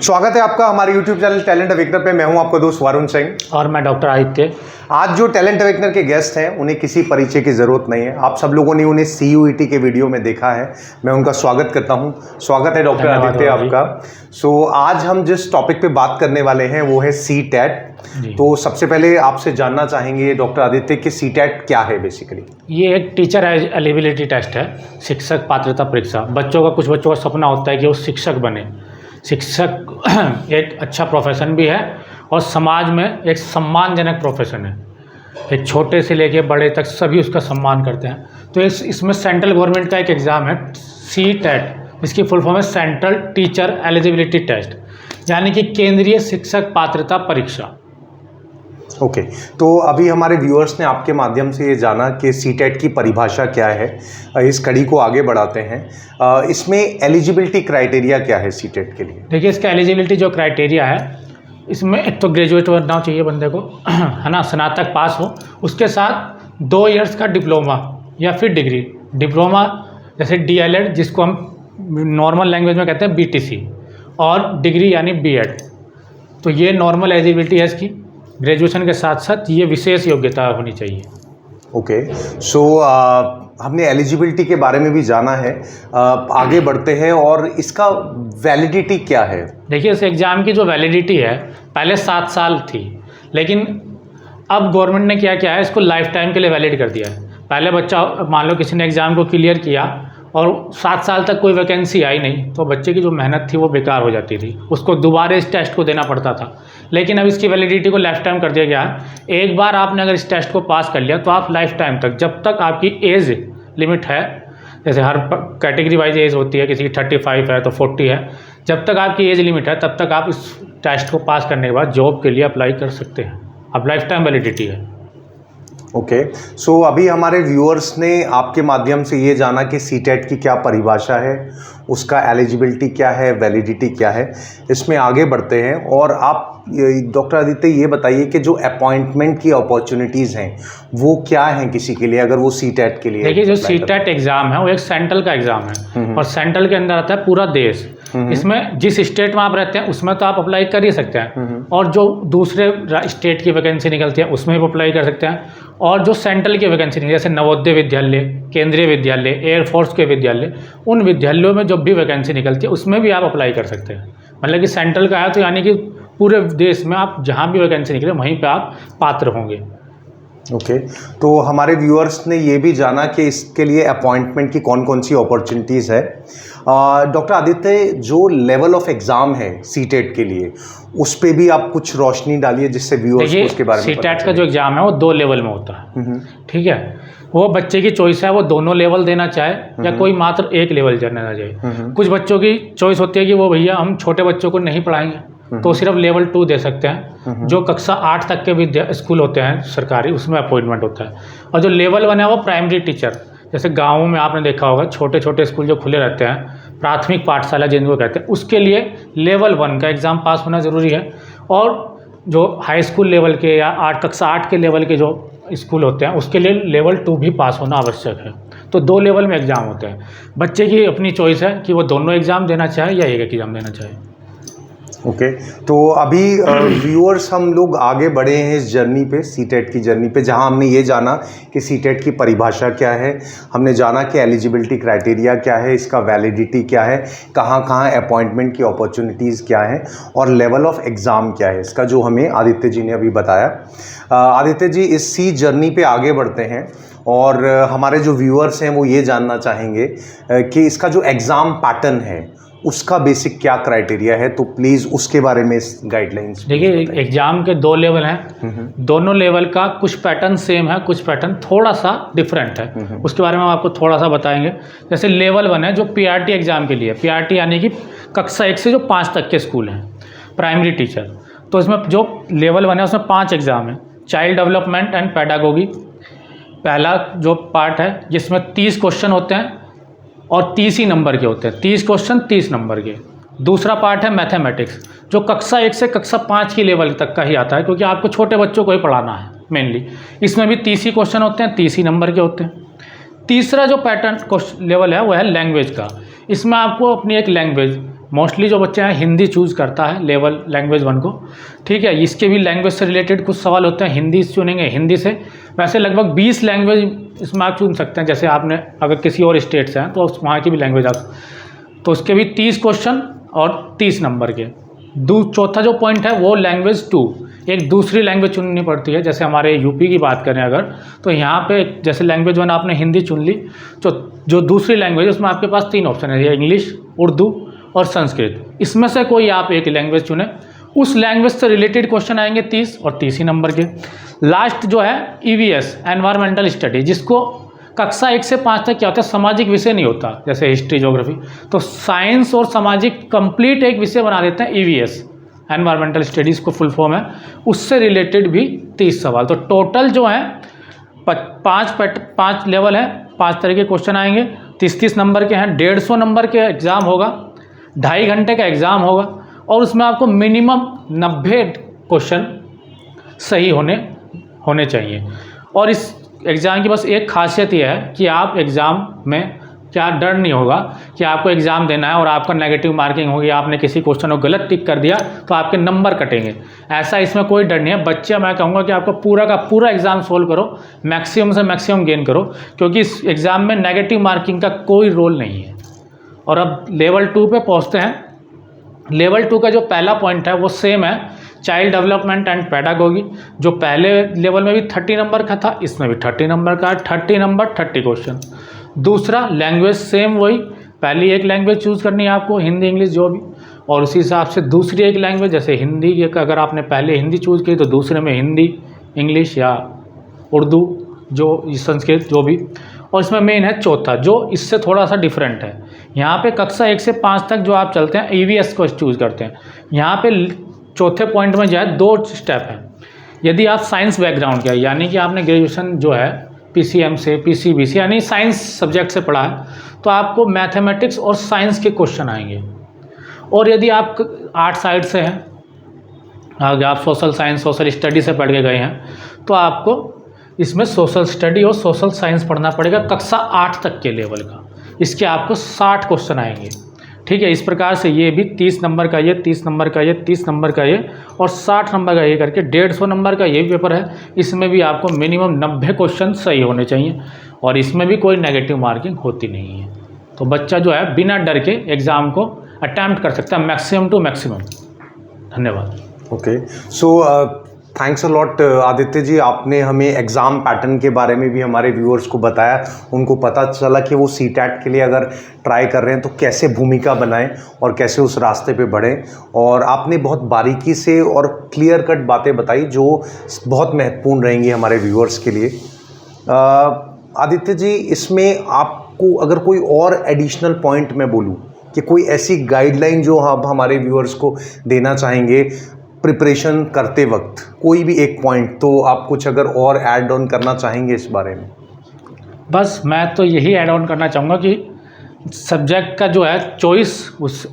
स्वागत है आपका हमारे YouTube चैनल टैलेंट अवेकनर पे। मैं हूं आपका दोस्त वरुण सिंह और मैं डॉक्टर आदित्य। आज जो टैलेंट अवेकनर के गेस्ट हैं उन्हें किसी परिचय की ज़रूरत नहीं है। आप सब लोगों ने उन्हें CUET के वीडियो में देखा है। मैं उनका स्वागत करता हूं। स्वागत है डॉक्टर आदित्य आपका। आज हम जिस टॉपिक पे बात करने वाले हैं वो है CTET। तो सबसे पहले आपसे जानना चाहेंगे डॉक्टर आदित्य कि CTET क्या है बेसिकली। ये एक टीचर एलिजिबिलिटी टेस्ट है, शिक्षक पात्रता परीक्षा। बच्चों का कुछ बच्चों का सपना होता है कि वो शिक्षक बने। शिक्षक एक अच्छा प्रोफेशन भी है और समाज में एक सम्मानजनक प्रोफेशन है। एक छोटे से लेके बड़े तक सभी उसका सम्मान करते हैं। तो इसमें सेंट्रल गवर्नमेंट का एक एग्ज़ाम है CTET। इसकी फुल फॉर्म है सेंट्रल टीचर एलिजिबिलिटी टेस्ट, यानी कि केंद्रीय शिक्षक पात्रता परीक्षा। ओके तो अभी हमारे व्यूअर्स ने आपके माध्यम से ये जाना कि CTET की परिभाषा क्या है। इस कड़ी को आगे बढ़ाते हैं। इसमें एलिजिबिलिटी क्राइटेरिया क्या है CTET के लिए? देखिए, इसका एलिजिबिलिटी जो क्राइटेरिया है, इसमें एक तो ग्रेजुएट बनना चाहिए बंदे को, है ना, स्नातक पास हो। उसके साथ 2 इयर्स का डिप्लोमा या फिर डिग्री। डिप्लोमा जैसे DLED, जिसको हम नॉर्मल लैंग्वेज में कहते हैं BTC, और डिग्री यानी B.Ed। तो ये नॉर्मल एलिजिबिलिटी है इसकी। ग्रेजुएशन के साथ साथ ये विशेष योग्यता होनी चाहिए। ओके सो हमने एलिजिबिलिटी के बारे में भी जाना है। आगे बढ़ते हैं और इसका वैलिडिटी क्या है? देखिए, इस एग्ज़ाम की जो वैलिडिटी है पहले 7 साल थी, लेकिन अब गवर्नमेंट ने क्या किया है, इसको लाइफ टाइम के लिए वैलिड कर दिया है। पहले बच्चा, मान लो किसी ने एग्ज़ाम को क्लियर किया और 7 साल तक कोई वैकेंसी आई नहीं, तो बच्चे की जो मेहनत थी वो बेकार हो जाती थी, उसको दोबारा इस टेस्ट को देना पड़ता था। लेकिन अब इसकी वैलिडिटी को लाइफ टाइम कर दिया गया है। एक बार आपने अगर इस टेस्ट को पास कर लिया तो आप लाइफ टाइम तक, जब तक आपकी एज लिमिट है, जैसे हर कैटेगरी वाइज एज होती है, किसी की 35 है तो 40 है, जब तक आपकी एज लिमिट है तब तक आप इस टेस्ट को पास करने के बाद जॉब के लिए अप्लाई कर सकते हैं। अब लाइफ टाइम वैलिडिटी है। ओके सो अभी हमारे व्यूअर्स ने आपके माध्यम से ये जाना कि CTET की क्या परिभाषा है, उसका एलिजिबिलिटी क्या है, वैलिडिटी क्या है। इसमें आगे बढ़ते हैं और आप डॉक्टर आदित्य ये बताइए कि जो अपॉइंटमेंट की अपॉर्चुनिटीज़ हैं वो क्या हैं किसी के लिए, अगर वो CTET के लिए। देखिए, जो CTET एग्ज़ाम है वो एक सेंट्रल का एग्ज़ाम है और सेंट्रल के अंदर आता है पूरा देश। इसमें जिस स्टेट में आप रहते हैं उसमें तो आप अप्लाई कर ही सकते हैं, और जो दूसरे स्टेट की वैकेंसी निकलती है उसमें भी अप्लाई कर सकते हैं। और जो सेंट्रल की वैकेंसी निकली, जैसे नवोदय विद्यालय, केंद्रीय विद्यालय, एयरफोर्स के विद्यालय, उन विद्यालयों में जब भी वैकेंसी निकलती है उसमें भी आप अप्लाई कर सकते हैं। मतलब कि सेंट्रल का है तो यानी कि पूरे देश में आप जहाँ भी वैकेंसी निकले वहीं पे आप पात्र होंगे। ओके तो हमारे व्यूअर्स ने ये भी जाना कि इसके लिए अपॉइंटमेंट की कौन कौन सी अपॉर्चुनिटीज़ है। डॉक्टर आदित्य, जो लेवल ऑफ एग्ज़ाम है CTET के लिए, उस पर भी आप कुछ रोशनी डालिए जिससे व्यूअर्स को उसके बारे में पता CTET का जो एग्ज़ाम है वो 2 लेवल में होता है। ठीक है, वो बच्चे की चॉइस है, वो दोनों लेवल देना चाहे या कोई मात्र एक लेवल देना चाहे। कुछ बच्चों की चॉइस होती है कि वो भैया हम छोटे बच्चों को नहीं पढ़ाएंगे तो सिर्फ लेवल 2 दे सकते हैं। जो कक्षा 8 तक के स्कूल होते हैं सरकारी, उसमें अपॉइंटमेंट होता है। और जो लेवल 1 है वो प्राइमरी टीचर, जैसे गाँवों में आपने देखा होगा छोटे छोटे स्कूल जो खुले रहते हैं, प्राथमिक पाठशाला जिनको कहते हैं, उसके लिए लेवल 1 का एग्ज़ाम पास होना ज़रूरी है। और जो हाई स्कूल लेवल के या कक्षा 8 के लेवल के जो स्कूल होते हैं उसके लिए लेवल 2 भी पास होना आवश्यक है। तो 2 लेवल में एग्ज़ाम होते हैं। बच्चे की अपनी चॉइस है कि वो दोनों एग्ज़ाम देना चाहे या एक एग्ज़ाम देना चाहे। ओके तो अभी व्यूअर्स हम लोग आगे बढ़े हैं इस जर्नी पे, CTET की जर्नी पे, जहां हमने ये जाना कि CTET की परिभाषा क्या है, हमने जाना कि एलिजिबिलिटी क्राइटेरिया क्या है, इसका वैलिडिटी क्या है, कहां कहां अपॉइंटमेंट की अपॉर्चुनिटीज़ क्या है, और लेवल ऑफ एग्ज़ाम क्या है, इसका जो हमें आदित्य जी ने अभी बताया। आदित्य जी, इस जर्नी पे आगे बढ़ते हैं और हमारे जो व्यूअर्स हैं वो ये जानना चाहेंगे कि इसका जो एग्ज़ाम पैटर्न है उसका बेसिक क्या क्राइटेरिया है, तो प्लीज़ उसके बारे में गाइडलाइंस। देखिए, एग्ज़ाम के 2 लेवल हैं। दोनों लेवल का कुछ पैटर्न सेम है, कुछ पैटर्न थोड़ा सा डिफरेंट है। उसके बारे में हम आपको थोड़ा सा बताएंगे। जैसे लेवल 1 है जो PRT एग्ज़ाम के लिए, PRT यानी कि कक्षा 1 से जो 5 तक के स्कूल हैं, प्राइमरी टीचर। तो इसमें जो लेवल 1 है उसमें 5 एग्ज़ाम है। चाइल्ड डेवलपमेंट एंड पैडागोगी पहला जो पार्ट है, जिसमें 30 क्वेश्चन होते हैं और 30 ही नंबर के होते हैं। 30 क्वेश्चन 30 नंबर के। दूसरा पार्ट है मैथमेटिक्स, जो कक्षा 1 से कक्षा 5 की लेवल तक का ही आता है, क्योंकि आपको छोटे बच्चों को ही पढ़ाना है मेनली। इसमें भी 30 ही क्वेश्चन होते हैं, 30 ही नंबर के होते हैं। तीसरा जो पैटर्न लेवल है वो है लैंग्वेज का। इसमें आपको अपनी एक लैंग्वेज मोस्टली जो बच्चे हैं हिंदी चूज़ करता है लेवल लैंग्वेज 1 को, ठीक है। इसके भी लैंग्वेज से रिलेटेड कुछ सवाल होते हैं, हिंदी चुनेंगे हिंदी से। वैसे लगभग 20 लैंग्वेज इसमें आप चुन सकते हैं, जैसे आपने अगर किसी और स्टेट से हैं तो वहाँ की भी लैंग्वेज आप, तो उसके भी 30 क्वेश्चन और 30 नंबर के। चौथा जो पॉइंट है वो लैंग्वेज 2, एक दूसरी लैंग्वेज चुननी पड़ती है। जैसे हमारे यूपी की बात करें अगर, तो यहाँ पे जैसे लैंग्वेज 1 आपने हिंदी चुन ली, तो जो दूसरी लैंग्वेज उसमें आपके पास 3 ऑप्शन है, इंग्लिश, उर्दू और संस्कृत। इसमें से कोई आप एक लैंग्वेज चुने, उस लैंग्वेज से रिलेटेड क्वेश्चन आएंगे 30 और 30 ही नंबर के। लास्ट जो है EVS एनवायरमेंटल स्टडी, जिसको कक्षा 1 से 5 तक क्या होता है, सामाजिक विषय नहीं होता, जैसे हिस्ट्री, ज्योग्राफी, तो साइंस और सामाजिक कंप्लीट एक विषय बना देते हैं EVS एनवायरमेंटल स्टडीज़ को फुल फॉर्म है, उससे रिलेटेड भी 30 सवाल। तो टोटल जो है 5 लेवल है, 5 तरह के क्वेश्चन आएंगे, 30-30 नंबर के हैं। 150 नंबर के एग्ज़ाम होगा, 2.5 घंटे का एग्ज़ाम होगा, और उसमें आपको मिनिमम 90 क्वेश्चन सही होने चाहिए। और इस एग्ज़ाम की बस एक खासियत यह है कि आप एग्ज़ाम में क्या डर नहीं होगा कि आपको एग्ज़ाम देना है और आपका नेगेटिव मार्किंग होगी, आपने किसी क्वेश्चन को गलत टिक कर दिया तो आपके नंबर कटेंगे, ऐसा इसमें कोई डर नहीं है। बच्चे, मैं कहूँगा कि आपका पूरा का पूरा एग्ज़ाम सोल्व करो, मैक्सिमम से मैक्सिमम गेन करो, क्योंकि इस एग्ज़ाम में नेगेटिव मार्किंग का कोई रोल नहीं है। और अब लेवल 2 पे पहुँचते हैं। लेवल 2 का जो पहला पॉइंट है वो सेम है, चाइल्ड डेवलपमेंट एंड पेडागोगी। जो पहले लेवल में भी 30 नंबर का था, इसमें भी 30 नंबर का है, 30 नंबर 30 क्वेश्चन। दूसरा लैंग्वेज सेम वही, पहली एक लैंग्वेज चूज़ करनी है आपको, हिंदी इंग्लिश जो भी, और उसी हिसाब से दूसरी एक लैंग्वेज, जैसे हिंदी की अगर आपने पहले हिंदी चूज़ की तो दूसरे में हिंदी, इंग्लिश या उर्दू, जो संस्कृत जो भी। और इसमें मेन है चौथा, जो इससे थोड़ा सा डिफरेंट है। यहाँ पे कक्षा 1 से 5 तक जो आप चलते हैं EVS को चूज़ करते हैं, यहाँ पे चौथे पॉइंट में जो है 2 स्टेप हैं। यदि आप साइंस बैकग्राउंड का, यानी कि आपने ग्रेजुएशन जो है PCM से, PCB से, यानी साइंस सब्जेक्ट से पढ़ा है, तो आपको मैथमेटिक्स और साइंस के क्वेश्चन आएंगे। और यदि आप आर्ट साइड से हैं, अगर आप सोशल साइंस, सोशल स्टडी से पढ़ के गए हैं, तो आपको इसमें सोशल स्टडी और सोशल साइंस पढ़ना पड़ेगा कक्षा 8 तक के लेवल का। इसके आपको 60 क्वेश्चन आएंगे, ठीक है। इस प्रकार से ये भी 30 नंबर का ये, 30 नंबर का ये, 30 नंबर का ये और 60 नंबर का ये करके 150 नंबर का ये पेपर है। इसमें भी आपको मिनिमम 90 क्वेश्चन सही होने चाहिए, और इसमें भी कोई नेगेटिव मार्किंग होती नहीं है। तो बच्चा जो है बिना डर के एग्ज़ाम को अटैम्प्ट कर सकता है, मैक्सिमम टू मैक्सिमम। धन्यवाद। Okay, so thanks a lot Aditya ji, आपने हमें एग्ज़ाम पैटर्न के बारे में भी हमारे व्यूअर्स को बताया, उनको पता चला कि वो CTET के लिए अगर ट्राई कर रहे हैं तो कैसे भूमिका बनाएं और कैसे उस रास्ते पे बढ़ें। और आपने बहुत बारीकी से और क्लियर कट बातें बताई जो बहुत महत्वपूर्ण रहेंगी हमारे व्यूअर्स के लिए। आदित्य जी, इसमें आपको अगर कोई और एडिशनल पॉइंट मैं बोलूँ कि कोई ऐसी गाइडलाइन जो आप हमारे व्यूअर्स को देना चाहेंगे प्रिपरेशन करते वक्त, कोई भी एक पॉइंट, तो आप कुछ अगर और ऐड ऑन करना चाहेंगे इस बारे में? बस मैं तो यही ऐड ऑन करना चाहूँगा कि सब्जेक्ट का जो है चॉइस उस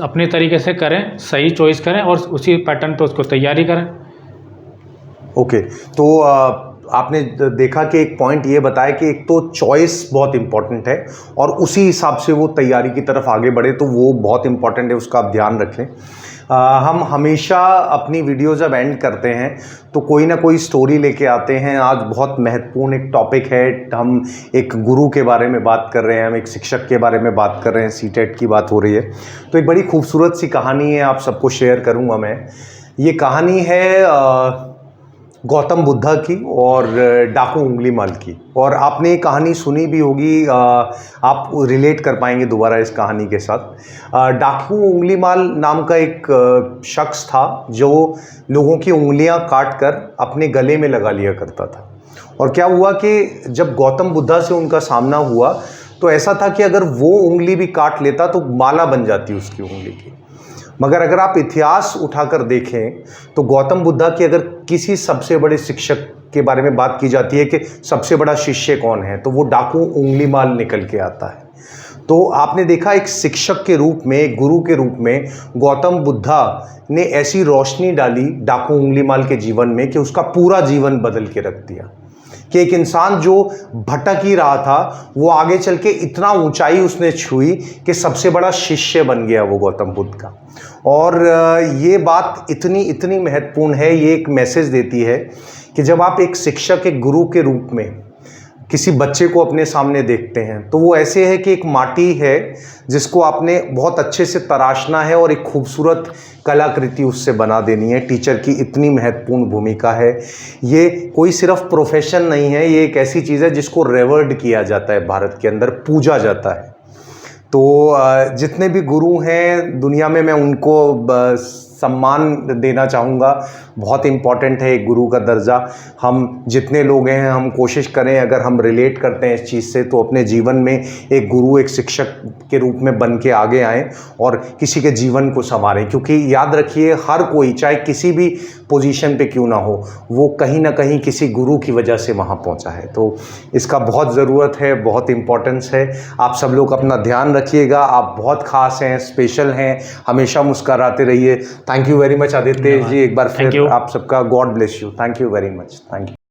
अपने तरीके से करें, सही चॉइस करें और उसी पैटर्न पे उसको तैयारी करें। ओके, तो आपने देखा कि एक पॉइंट ये बताया कि एक तो चॉइस बहुत इम्पॉर्टेंट है और उसी हिसाब से वो तैयारी की तरफ आगे बढ़े, तो वो बहुत इम्पॉर्टेंट है, उसका आप ध्यान रखें। हम हमेशा अपनी वीडियो जब एंड करते हैं तो कोई ना कोई स्टोरी लेके आते हैं। आज बहुत महत्वपूर्ण एक टॉपिक है, हम एक गुरु के बारे में बात कर रहे हैं, हम एक शिक्षक के बारे में बात कर रहे हैं, CTET की बात हो रही है। तो एक बड़ी खूबसूरत सी कहानी है, आप सबको शेयर करूंगा मैं। ये कहानी है गौतम बुद्धा की और डाकू उंगलीमाल की, और आपने ये कहानी सुनी भी होगी, आप रिलेट कर पाएंगे दोबारा इस कहानी के साथ। डाकू उंगलीमाल नाम का एक शख्स था जो लोगों की उंगलियां काट कर अपने गले में लगा लिया करता था। और क्या हुआ कि जब गौतम बुद्धा से उनका सामना हुआ तो ऐसा था कि अगर वो उंगली भी काट लेता तो माला बन जाती उसकी उंगली की। मगर अगर आप इतिहास उठाकर देखें तो गौतम बुद्धा की अगर किसी सबसे बड़े शिक्षक के बारे में बात की जाती है कि सबसे बड़ा शिष्य कौन है, तो वो डाकू उंगलीमाल निकल के आता है। तो आपने देखा एक शिक्षक के रूप में, एक गुरु के रूप में गौतम बुद्धा ने ऐसी रोशनी डाली डाकू उंगलीमाल के जीवन में कि उसका पूरा जीवन बदल के रख दिया। कि एक इंसान जो भटक ही रहा था वो आगे चल के इतना ऊंचाई उसने छुई कि सबसे बड़ा शिष्य बन गया वो गौतम बुद्ध का। और ये बात इतनी इतनी महत्वपूर्ण है, ये एक मैसेज देती है कि जब आप एक शिक्षक, एक गुरु के रूप में किसी बच्चे को अपने सामने देखते हैं तो वो ऐसे है कि एक माटी है जिसको आपने बहुत अच्छे से तराशना है और एक खूबसूरत कलाकृति उससे बना देनी है। टीचर की इतनी महत्वपूर्ण भूमिका है। ये कोई सिर्फ प्रोफेशन नहीं है, ये एक ऐसी चीज़ है जिसको रेवर्ड किया जाता है, भारत के अंदर पूजा जाता है। तो जितने भी गुरु हैं दुनिया में, मैं उनको सम्मान देना चाहूँगा। बहुत इम्पॉर्टेंट है एक गुरु का दर्जा। हम जितने लोग हैं हम कोशिश करें, अगर हम रिलेट करते हैं इस चीज़ से, तो अपने जीवन में एक गुरु, एक शिक्षक के रूप में बन के आगे आएँ और किसी के जीवन को संवारें। क्योंकि याद रखिए, हर कोई चाहे किसी भी पोजीशन पे क्यों ना हो, वो कहीं ना कहीं किसी गुरु की वजह से वहाँ पहुँचा है। तो इसका बहुत ज़रूरत है, बहुत इम्पोर्टेंस है। आप सब लोग अपना ध्यान रखिएगा। आप बहुत ख़ास हैं, स्पेशल हैं, हमेशा मुस्कराते रहिए। Thank you very much Aditya ji, एक बार फिर आप सबका God bless you. Thank you very much. Thank you.